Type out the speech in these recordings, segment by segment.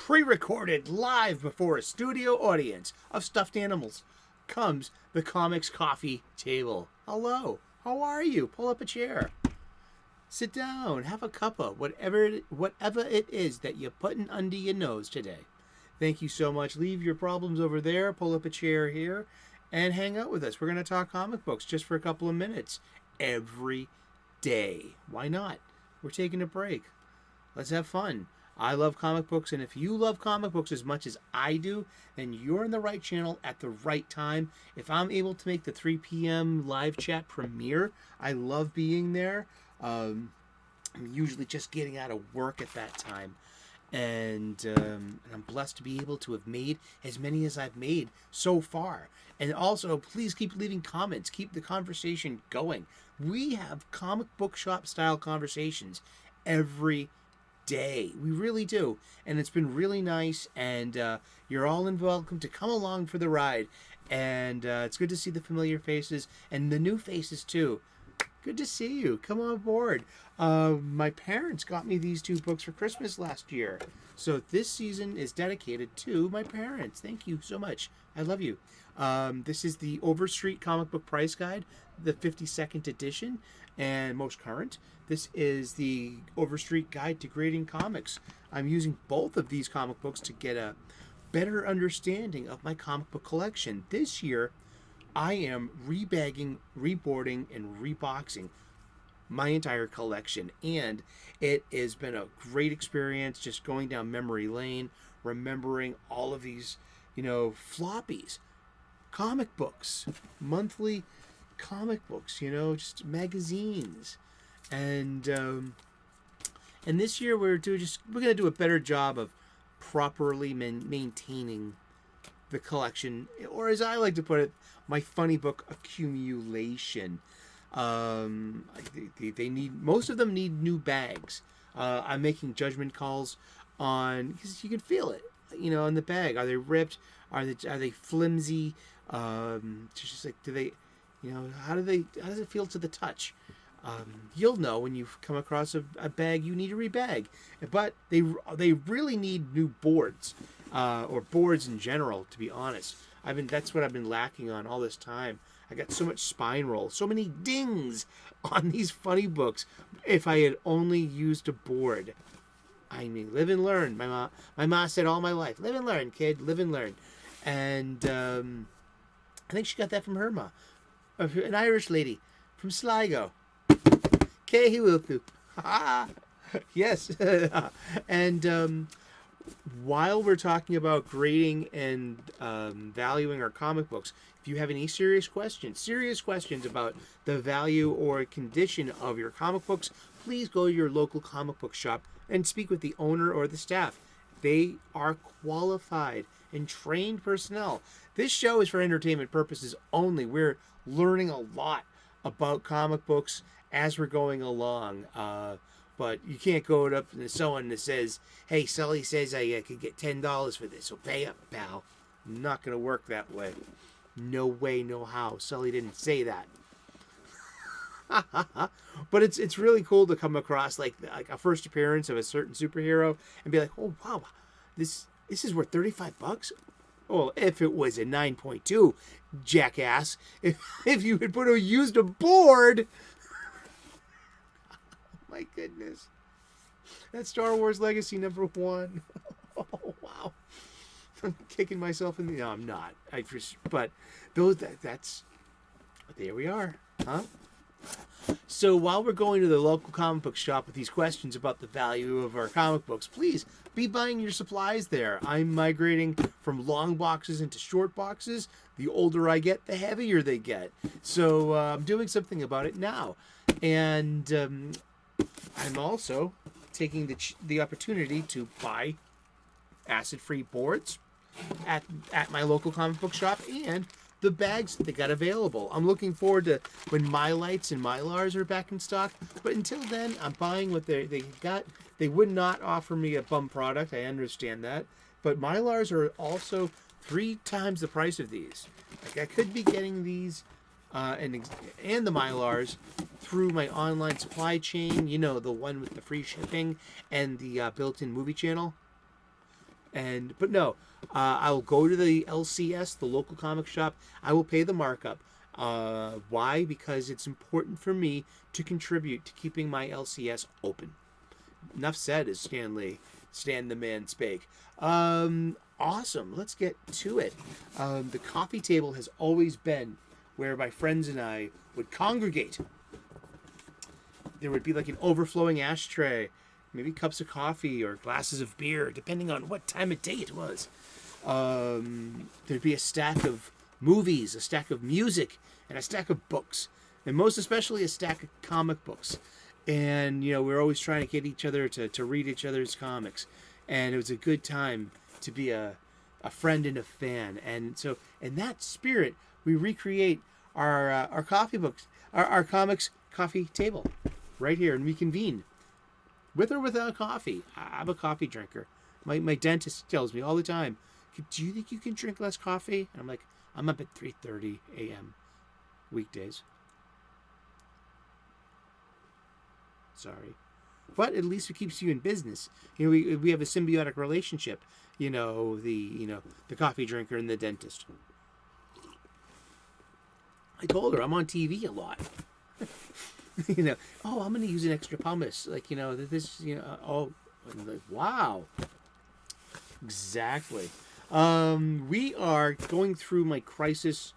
pre-recorded live before a studio audience of stuffed animals, comes the Comics Coffee Table. Hello, how are you? Pull up a chair. Sit down, have a cuppa, whatever it is that you're putting under your nose today. Thank you so much. Leave your problems over there, pull up a chair here, and hang out with us. We're going to talk comic books just for a couple of minutes every day. Why not? We're taking a break. Let's have fun. I love comic books, and if you love comic books as much as I do, then you're in the right channel at the right time. If I'm able to make the 3 p.m. live chat premiere, I love being there. I'm usually just getting out of work at that time. And I'm blessed to be able to have made as many as I've made so far. And also, please keep leaving comments. Keep the conversation going. We have comic book shop style conversations every day. We really do. And it's been really nice. And you're all welcome to come along for the ride. And it's good to see the familiar faces and the new faces too. Good to see you. Come on board. My parents got me these 2 books for Christmas last year. So this season is dedicated to my parents. Thank you so much. I love you. This is the Overstreet Comic Book Price Guide, the 52nd edition and most current. This is the Overstreet Guide to Grading Comics. I'm using both of these comic books to get a better understanding of my comic book collection. This year, I am rebagging, reboarding, and reboxing my entire collection, and it has been a great experience just going down memory lane, remembering all of these, floppies, comic books, monthly comic books, just magazines, and this year we're going to do a better job of properly maintaining the collection, or as I like to put it, my funny book accumulation. They need, most of them need new bags. I'm making judgment calls on, because you can feel it, in the bag. Are they ripped? Are they flimsy? Just like, do they, how does it feel to the touch? You'll know when you've come across a bag you need to rebag. But they really need new boards, or boards in general, to be honest. That's what I've been lacking on all this time. I got so much spine roll, so many dings on these funny books. If I had only used a board. I mean, live and learn. My mom said all my life, live and learn, kid, live and learn. And I think she got that from her ma, an Irish lady from Sligo. Kehi Wilfu. Yes. And while we're talking about grading and valuing our comic books, if you have any serious questions about the value or condition of your comic books, please go to your local comic book shop and speak with the owner or the staff. They are qualified and trained personnel. This show is for entertainment purposes only. We're learning a lot about comic books as we're going along. But you can't go up to someone that says, hey, Sully says I could get $10 for this, so pay up, pal. Not going to work that way. No way, no how. Sully didn't say that. But it's really cool to come across like a first appearance of a certain superhero and be like, oh, wow, this is worth $35? Well, if it was a 9.2, jackass. If you had used a board... My goodness. That's Star Wars Legacy #1. Oh, wow. I'm kicking myself in the... No, I'm not. But that's... There we are. Huh? So while we're going to the local comic book shop with these questions about the value of our comic books, please be buying your supplies there. I'm migrating from long boxes into short boxes. The older I get, the heavier they get. So I'm doing something about it now. And... I'm also taking the opportunity to buy acid-free boards at my local comic book shop and the bags that they got available. I'm looking forward to when Mylights and Mylars are back in stock. But until then, I'm buying what they got. They would not offer me a bum product. I understand that. But Mylars are also 3 times the price of these. Like I could be getting these and the Mylars through my online supply chain, the one with the free shipping and the built-in movie channel. But no, I'll go to the LCS, the local comic shop. I will pay the markup. Why? Because it's important for me to contribute to keeping my LCS open. Enough said, as Stan the man spake. Awesome. Let's get to it. The coffee table has always been where my friends and I would congregate. There would be like an overflowing ashtray, maybe cups of coffee or glasses of beer, depending on what time of day it was. There'd be a stack of movies, a stack of music, and a stack of books, and most especially a stack of comic books. And, we're always trying to get each other to read each other's comics. And it was a good time to be a friend and a fan. And so in that spirit, we recreate our coffee books, our comics coffee table right here, and we convene. With or without coffee. I'm a coffee drinker. My dentist tells me all the time, do you think you can drink less coffee? And I'm like, I'm up at 3:30 a.m. weekdays. Sorry. But at least it keeps you in business. We have a symbiotic relationship. The coffee drinker and the dentist. I told her I'm on TV a lot. I'm going to use an extra pumice. Wow. Exactly. We are going through my crisis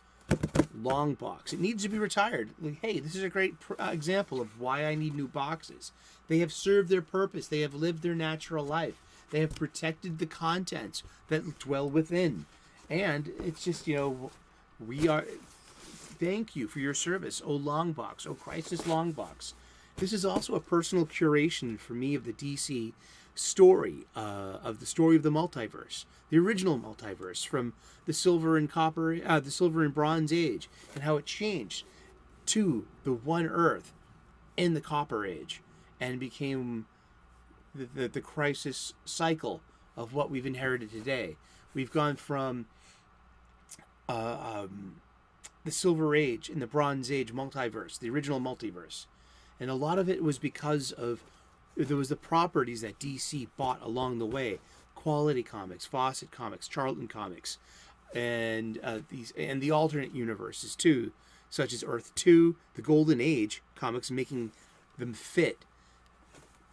long box. It needs to be retired. Hey, this is a great example of why I need new boxes. They have served their purpose. They have lived their natural life. They have protected the contents that dwell within. And it's just, we are... Thank you for your service, oh long box, oh crisis long box. This is also a personal curation for me of the DC story, of the story of the multiverse, the original multiverse from the Silver and Bronze Age, and how it changed to the one Earth in the Copper Age, and became the crisis cycle of what we've inherited today. We've gone from the Silver Age and the Bronze Age multiverse, the original multiverse. And a lot of it was because of there was the properties that DC bought along the way. Quality Comics, Fawcett Comics, Charlton Comics, and the alternate universes too, such as Earth 2, the Golden Age comics, making them fit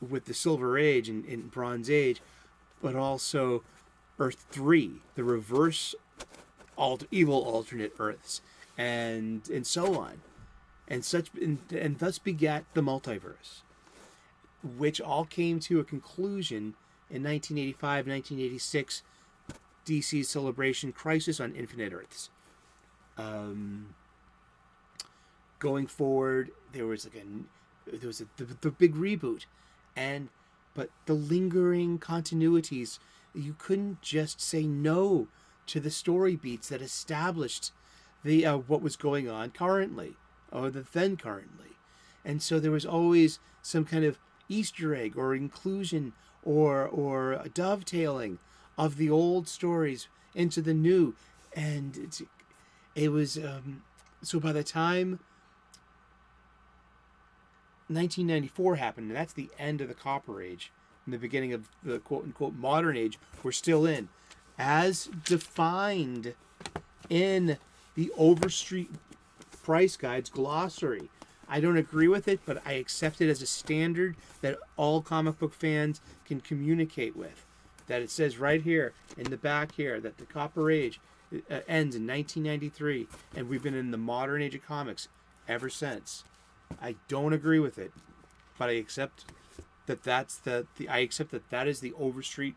with the Silver Age and Bronze Age, but also Earth 3, the reverse evil alternate Earths. And so on, and thus begat the multiverse, which all came to a conclusion in 1985, 1986, DC's celebration Crisis on Infinite Earths. Going forward, there was the big reboot, but the lingering continuities, you couldn't just say no to the story beats that established what was going on currently, or then currently. And so there was always some kind of Easter egg or inclusion or a dovetailing of the old stories into the new. And it was, so by the time 1994 happened, and that's the end of the Copper Age and the beginning of the quote-unquote modern age we're still in, as defined in the Overstreet Price Guide's glossary. I don't agree with it, but I accept it as a standard that all comic book fans can communicate with. That it says right here, in the back here, that the Copper Age ends in 1993, and we've been in the modern age of comics ever since. I don't agree with it, but I accept that I accept that is the Overstreet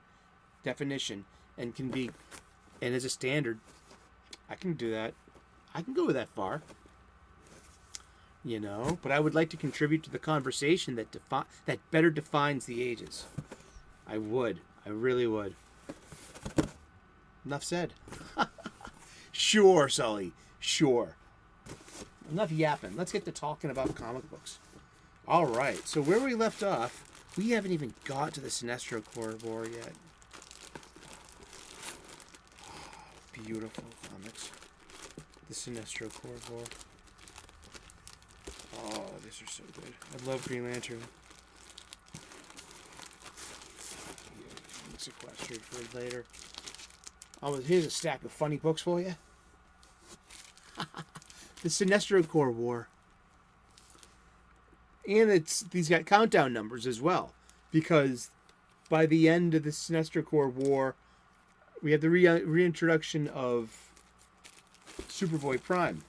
definition, and can be, and as a standard, I can do that. I can go that far, but I would like to contribute to the conversation that better defines the ages. I really would. Enough said. Sure, Sully, sure. Enough yapping. Let's get to talking about comic books. All right, so where we left off, we haven't even got to the Sinestro Corridor yet. Beautiful comics. The Sinestro Corridor. Oh, these are so good. I love Green Lantern. sequestered for later. Oh, here's a stack of funny books for you. The Sinestro Corps War. And these got countdown numbers as well. Because by the end of the Sinestro Corps War, we have the reintroduction of Superboy Prime.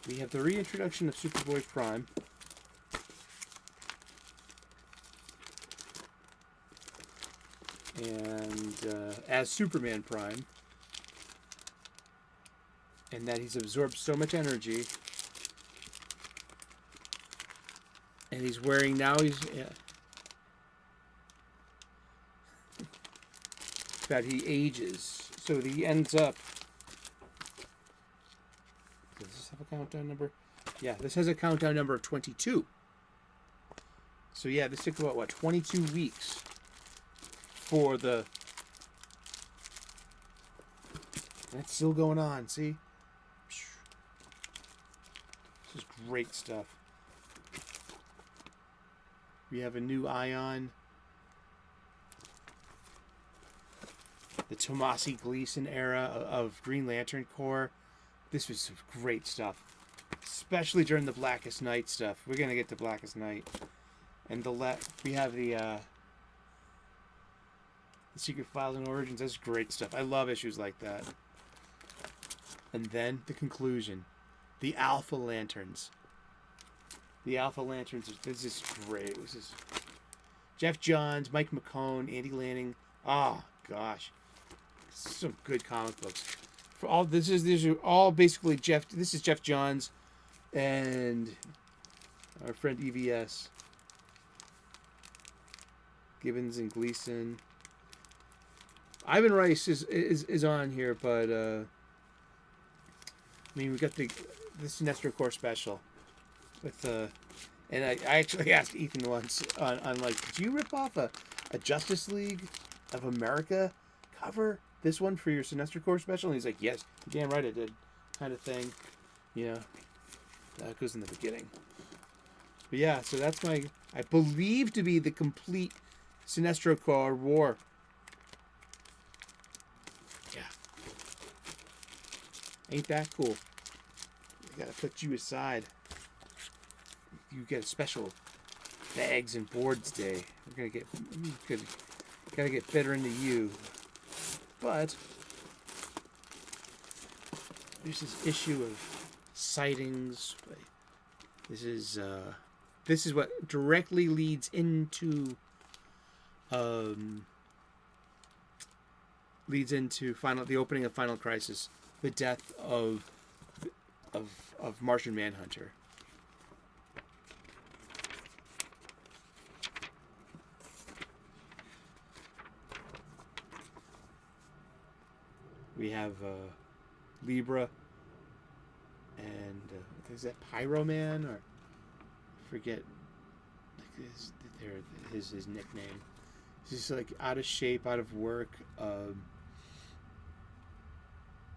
We have the reintroduction of Superboy Prime. And as Superman Prime. And that he's absorbed so much energy. And he's wearing now that he ages. So he ends up. Does this have a countdown number? Yeah, this has a countdown number of 22. So yeah, this took about 22 weeks for the. That's still going on. See, this is great stuff. We have a new Ion. The Tomasi Gleason era of Green Lantern Corps. This was some great stuff. Especially during the Blackest Night stuff. We're going to get to Blackest Night. And we have the Secret Files and Origins. That's great stuff. I love issues like that. And then the conclusion. The Alpha Lanterns. The Alpha Lanterns. This is great. This is Jeff Johns, Mike McCone, Andy Lanning. Oh, gosh. Some good comic books. For all these are all basically Jeff. This is Jeff Johns and our friend EVS. Gibbons and Gleason. Ivan Rice is on here, but I mean we got the Sinestro Corps special with and I actually asked Ethan once on like, did you rip off a Justice League of America cover? This one for your Sinestro Corps special? And he's like, yes, damn right I did, kind of thing. You know, that goes in the beginning. But yeah, so that's I believe to be the complete Sinestro Corps War. Yeah. Ain't that cool? I gotta put you aside. You get a special bags and boards day. We're gonna gotta get better into you. But there's this issue of sightings. This is what directly leads into the opening of Final Crisis, the death of Martian Manhunter. We have Libra and is that Pyro Man, or I forget his nickname. He's just like out of shape, out of work.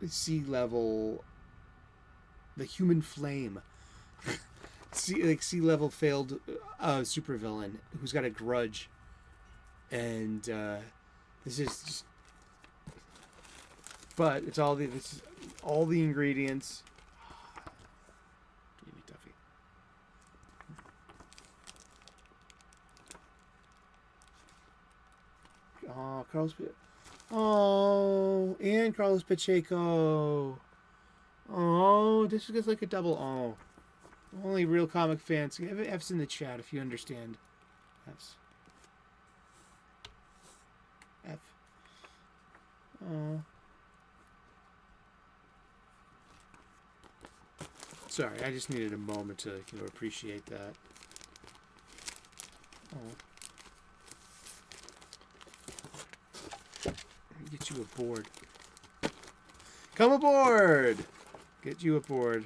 Sea Level, the Human Flame. Sea Level failed supervillain who's got a grudge, and this is just. But it's all the ingredients. Give me Duffy. Oh, and Carlos Pacheco. Oh, this is like a double oh. Only real comic fans. F's in the chat if you understand. F's. F. Oh. Sorry, I just needed a moment to appreciate that. Oh. Get you aboard. Come aboard! Get you aboard.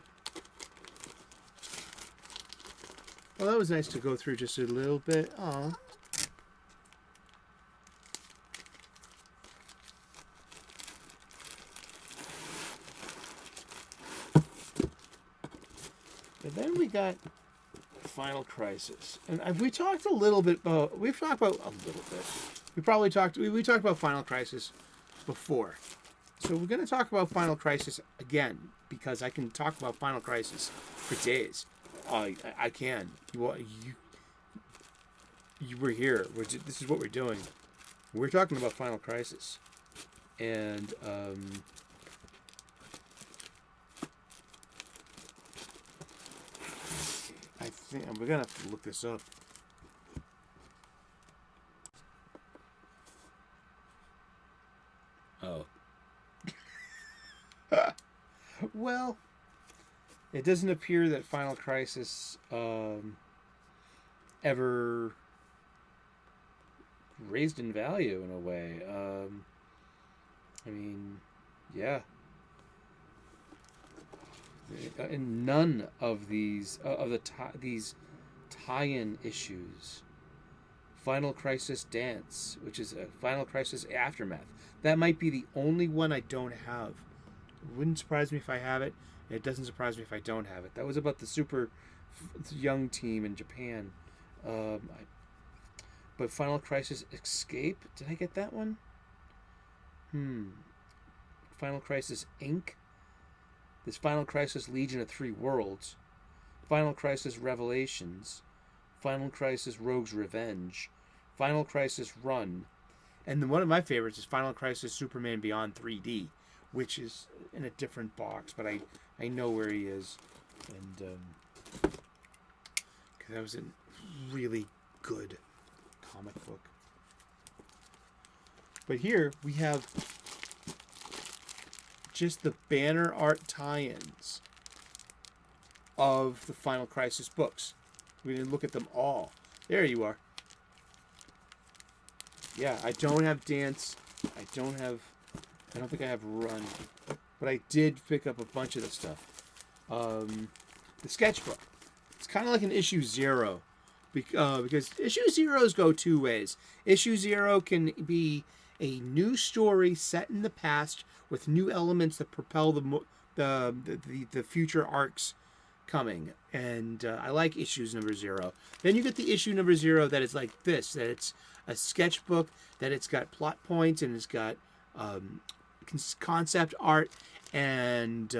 Well, that was nice to go through just a little bit. Aw. And then we got Final Crisis, and we talked a little bit about. We've talked about a little bit. We talked about Final Crisis before, so we're going to talk about Final Crisis again because I can talk about Final Crisis for days. I can. You were here. This is what we're doing. We're talking about Final Crisis, and I think we're gonna have to look this up. Oh. Well, it doesn't appear that Final Crisis ever raised in value in a way. I mean, yeah. And none of these these tie-in issues. Final Crisis Dance, which is a Final Crisis Aftermath. That might be the only one I don't have. It wouldn't surprise me if I have it. It doesn't surprise me if I don't have it. That was about the super young team in Japan. But Final Crisis Escape, did I get that one? Final Crisis Inc. This Final Crisis Legion of Three Worlds. Final Crisis Revelations. Final Crisis Rogue's Revenge. Final Crisis Run. And then one of my favorites is Final Crisis Superman Beyond 3D, which is in a different box, but I know where he is. And because that was a really good comic book. But here we have just the banner art tie-ins of the Final Crisis books. We didn't look at them all. There you are. Yeah, I don't have Dance. I don't think I have Run. But I did pick up a bunch of the stuff. The sketchbook. It's kind of like an issue 0. Because issue 0s go two ways. Issue 0 can be a new story set in the past with new elements that propel the future arcs coming. And I like issues number 0. Then you get the issue number 0 that is like this, that it's a sketchbook, that it's got plot points and it's got concept art, and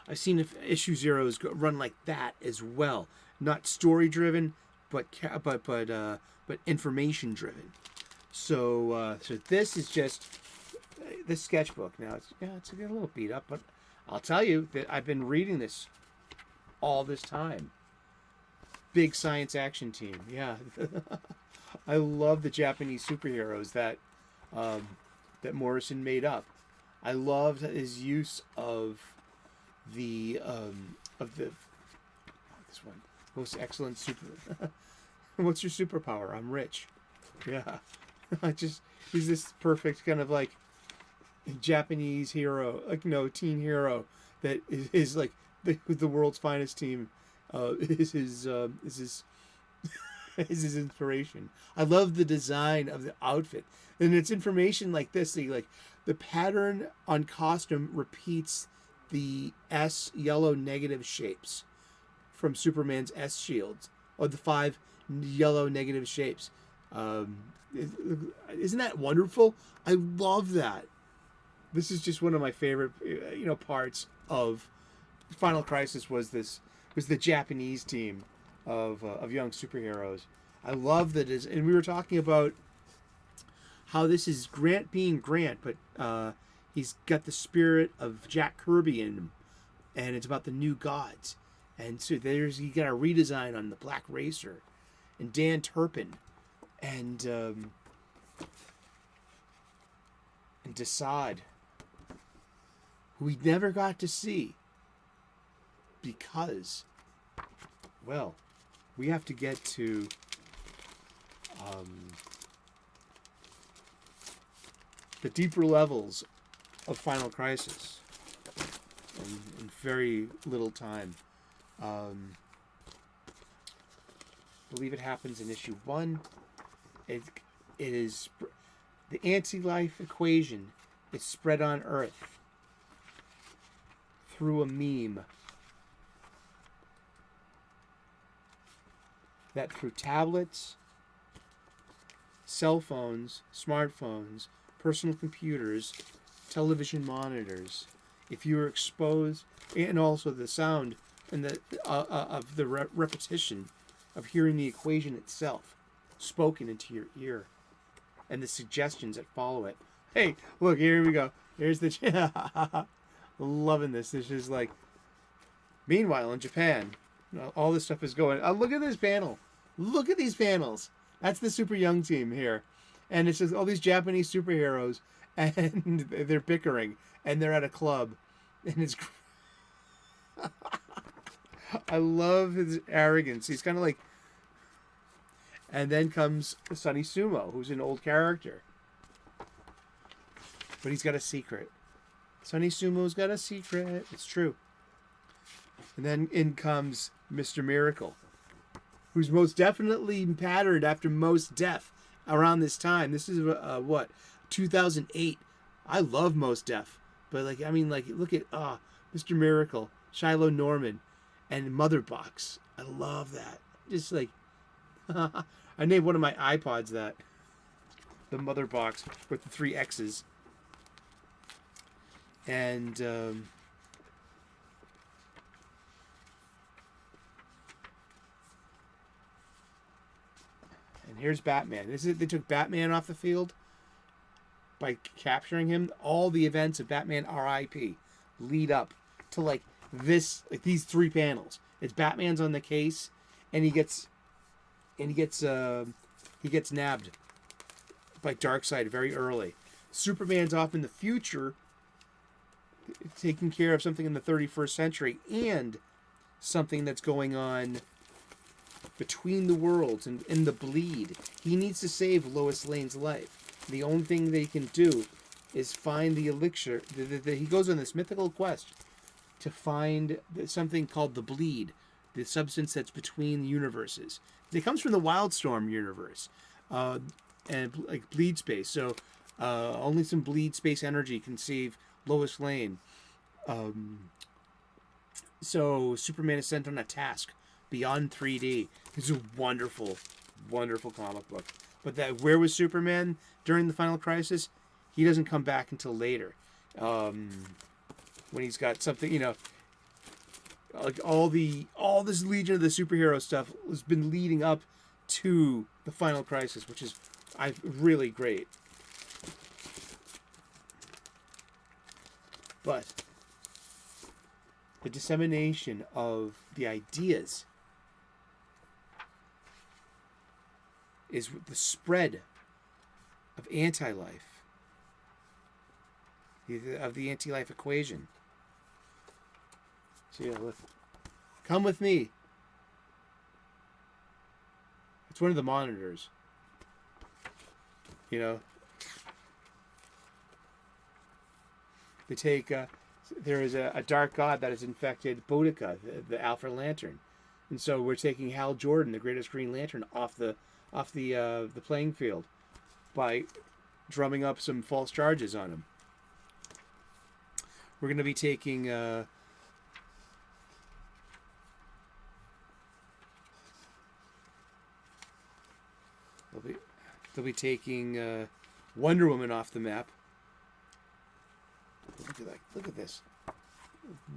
I've seen issue 0s run like that as well. Not story driven, but information driven. So this is just this sketchbook. Now it's a little beat up, but I'll tell you that I've been reading this all this time. Big science action team, yeah. I love the Japanese superheroes that Morrison made up. I loved his use of this one. Most excellent super. What's your superpower? I'm rich. Yeah. He's this perfect kind of like Japanese hero, teen hero that is like the world's finest team. Is his inspiration. I love the design of the outfit, and it's information like this. The pattern on costume repeats the S yellow negative shapes from Superman's S shields, or the 5 yellow negative shapes. Isn't that wonderful? I love that. This is just one of my favorite, parts of Final Crisis. Was the Japanese team of young superheroes. I love that. And we were talking about how this is Grant being Grant, but he's got the spirit of Jack Kirby in him, and it's about the new gods. And so he got a redesign on the Black Racer, and Dan Turpin, and Desaad, who we never got to see because, well, we have to get to the deeper levels of Final Crisis in very little time. I believe it happens in issue 1. It is the anti-life equation is spread on Earth through a meme. that through tablets, cell phones, smartphones, personal computers, television monitors, if you are exposed, and also the sound and the of the repetition of hearing the equation itself spoken into your ear, and the suggestions that follow it. Hey, look, here we go. Here's the loving this. This is like. Meanwhile, in Japan, all this stuff is going. Look at this panel. Look at these panels. That's the Super Young team here, and it's just all these Japanese superheroes, and they're bickering, and they're at a club, and it's. I love his arrogance. He's kind of like. And then comes Sonny Sumo, who's an old character, but he's got a secret. Sonny Sumo's got a secret. It's true. And then in comes Mr. Miracle, who's most definitely patterned after Most Def around this time. This is what, 2008. I love Most Def, but look at Mr. Miracle, Shiloh Norman, and Mother Box. I love that. Just like I named one of my iPods that, the Mother Box with the 3 X's, and. And here's Batman. They took Batman off the field by capturing him. All the events of Batman R.I.P. lead up to like these 3 panels. It's Batman's on the case, and he gets nabbed by Darkseid very early. Superman's off in the future, taking care of something in the 31st century and something that's going on between the worlds and in the bleed. He needs to save Lois Lane's life. The only thing they can do is find the elixir. He goes on this mythical quest to find something called the bleed, the substance that's between universes. It comes from the Wildstorm universe, and like bleed space. So only some bleed space energy can save Lois Lane. So Superman is sent on a task beyond 3D. It's a wonderful, wonderful comic book. But where was Superman during the Final Crisis? He doesn't come back until later, when he's got something, like all this Legion of the Superhero stuff has been leading up to the Final Crisis, which is really great. But the dissemination of the ideas is the spread of anti-life, of the anti-life equation. So look, come with me. It's one of the monitors. They take. There is a dark god that has infected Boudica, the Alpha Lantern, and so we're taking Hal Jordan, the greatest Green Lantern, off the playing field by drumming up some false charges on him. We're going to be taking they'll be taking Wonder Woman off the map. Look at this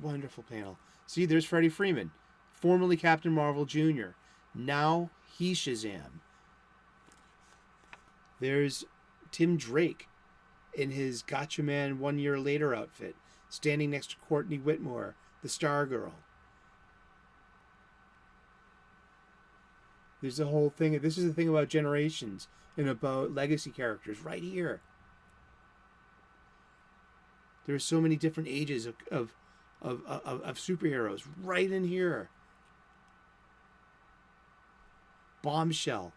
wonderful panel. See, there's Freddie Freeman, formerly Captain Marvel Jr. Now he's Shazam. There's Tim Drake in his Gotcha Man 1 year later outfit, standing next to Courtney Whitmore, the Stargirl. There's the whole thing. This is the thing about generations and about legacy characters right here. There's so many different ages of superheroes right in here. Bombshell.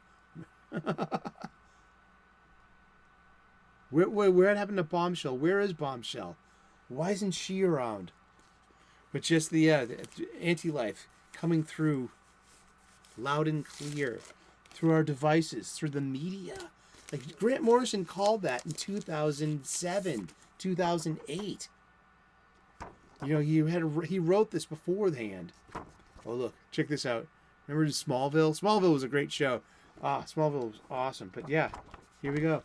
Where happened to Bombshell? Where is Bombshell? Why isn't she around? But just the anti-life coming through loud and clear through our devices, through the media. Like Grant Morrison called that in 2007, 2008. He wrote this beforehand. Oh look, check this out. Remember Smallville? Smallville was a great show. Smallville was awesome. But yeah, here we go.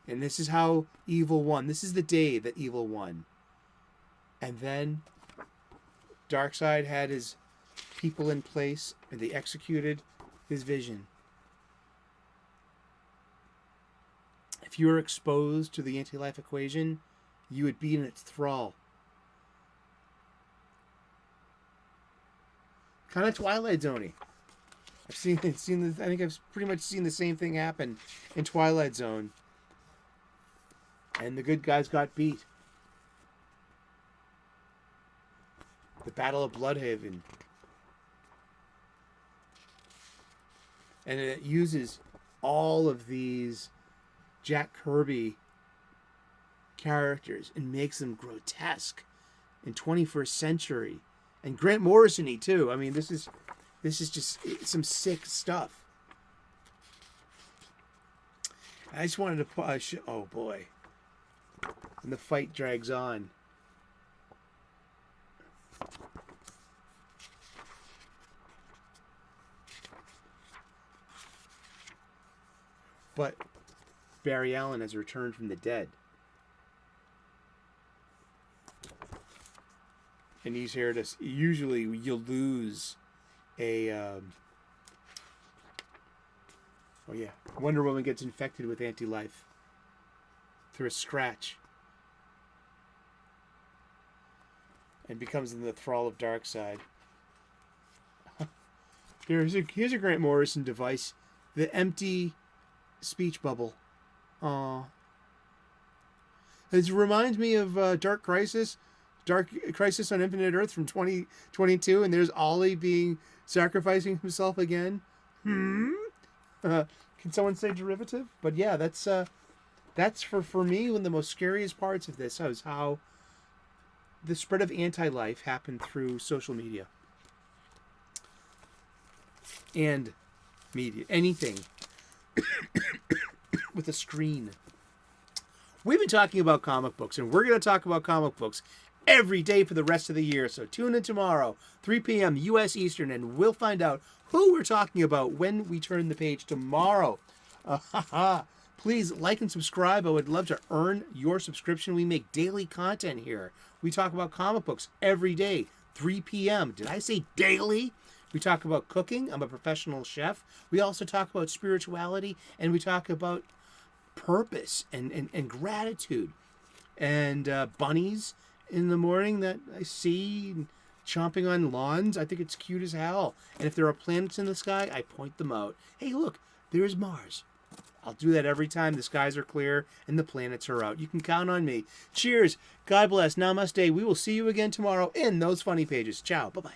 And this is how evil won. This is the day that evil won. And then Darkseid had his people in place, and they executed his vision. If you were exposed to the anti-life equation, you would be in its thrall. Kind of Twilight Zone-y. I think I've pretty much seen the same thing happen in Twilight Zone. And the good guys got beat. The Battle of Bloodhaven. And it uses all of these Jack Kirby characters and makes them grotesque and 21st century. And Grant Morrison-y too. I mean, this is just some sick stuff. I just wanted to push. Oh boy. And the fight drags on. But Barry Allen has returned from the dead. And he's here to... Usually you'll lose a... oh yeah. Wonder Woman gets infected with anti-life through a scratch. And becomes in the thrall of Darkseid. Here's a Grant Morrison device. The empty speech bubble. Aww. It reminds me of Dark Crisis on Infinite Earth from 2022, and there's Ollie sacrificing himself again. Can someone say derivative? But yeah, that's for me one of the most scariest parts of this is how the spread of anti-life happened through social media and media, anything with a screen. We've been talking about comic books, and we're going to talk about comic books every day for the rest of the year. So tune in tomorrow, 3 p.m. U.S. Eastern, and we'll find out who we're talking about when we turn the page tomorrow. Please like and subscribe. I would love to earn your subscription. We make daily content here. We talk about comic books every day, 3 p.m. Did I say daily? We talk about cooking. I'm a professional chef. We also talk about spirituality, and we talk about purpose and gratitude. And bunnies in the morning that I see chomping on lawns. I think it's cute as hell. And if there are planets in the sky, I point them out. Hey, look, there's Mars. I'll do that every time the skies are clear and the planets are out. You can count on me. Cheers. God bless. Namaste. We will see you again tomorrow in those funny pages. Ciao. Bye-bye.